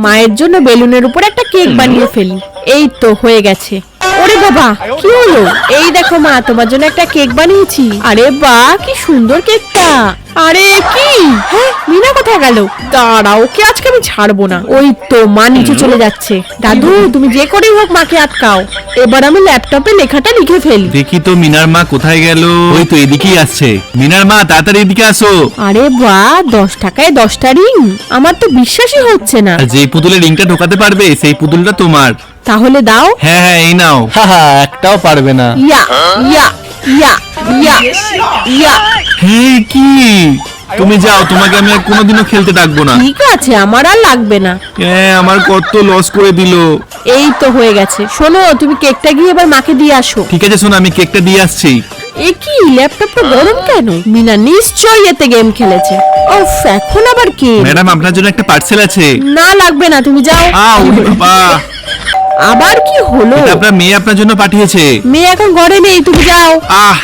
মায়ের জন্য বেলুনের উপর একটা কেক বানিয়ে ফেলি। এই তো হয়ে গেছে। ওরে বাবা, কি হলো? এই দেখো মা, তোমার জন্য একটা কেক বানিয়েছি। আরে বাহ, কি সুন্দর কেকটা। আরে কি? হ্যাঁ, মিনা কোথায় গেল? দাঁড়াও, ওকে আজকে আমি ছাড়বো না। ওই তো মা নিচে চলে যাচ্ছে। দাদু, তুমি যে করেই হোক মাকে আটকাও। এবার আমি ল্যাপটপে লেখাটা লিখে ফেলি। দেখি তো মিনার মা কোথায় গেল। ওই তো এদিকেই আসছে। মিনার মা তাড়াতাড়ি এদিকে আসো। আরে বাহ, 10 টাকায় 10টা রিং। আমার তো বিশ্বাসই হচ্ছে না। আর যে পুতুলের রিংটা ঢোকাতে পারবে সেই পুতুলটা তোমার। তাহলে দাও। হ্যাঁ হ্যাঁ, এই নাও। হাহা, একটাও পারবে না। ইয়া ইয়া ইয়া ইয়া ইয়া। হ্যাঁ, কি? তুমি যাও, তোমাকে আমি আর কোনোদিনও খেলতে ডাকবো না। ঠিক আছে, আমার আর লাগবে না। হ্যাঁ, আমার কত লস করে দিল। এই তো হয়ে গেছে। শোনো, তুমি কেকটা গিয়ে এবার মাকে দিয়ে আসো। ঠিক আছে, শোনো, আমি কেকটা দিয়ে আসছি। এ কি, ল্যাপটপটা গরম কেন? মিনা নিশ্চয়ই এতে গেম খেলেছে। ওফ, এখন আবার কি? ম্যাডাম, আপনার জন্য একটা পার্সেল আছে। না লাগবে না, তুমি যাও। ওরে বাবা, আবার কি হলো? এটা আপনার মেয়ে আপনার জন্য পাঠিয়েছে। মেয়ে এখন ঘরে নেই, তুমি যাও। আহ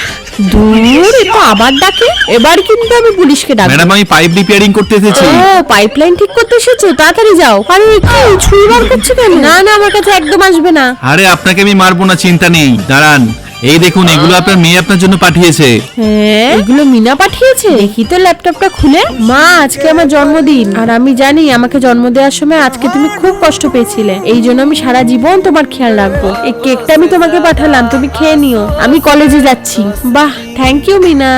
দূর, তো আবার ডাকে। এবার কিন্তু আমি পুলিশকে ডাকবো। ম্যাডাম, আমি পাইপ রিপেয়ারিং করতে এসেছি। ও, পাইপলাইন ঠিক করতে এসেছো? তাড়াতাড়ি যাও। আরে কি ছুরি বার করছো কেন? না না, আমার কাছে একদম আসবে না। আরে আপনাকে আমি মারবো না, চিন্তা নেই, দাঁড়ান। এই দেখুন, এগুলো আপনার মেয়ে আপনার জন্য পাঠিয়েছে। হ্যাঁ, এগুলো মিনা পাঠিয়েছে। দেখি তো ল্যাপটপটা খুলে। মা, আজকে আমার জন্মদিন, আর আমি জানি আমাকে জন্ম দেওয়ার সময় আজকে তুমি খুব কষ্ট পেয়েছিলে। এই জন্য আমি সারা জীবন তোমার খেয়াল রাখবো। এই কেকটা আমি তোমাকে পাঠালাম, তুমি খেয়ে নিও। আমি কলেজে যাচ্ছি। বাহ, থ্যাংক ইউ মিনা।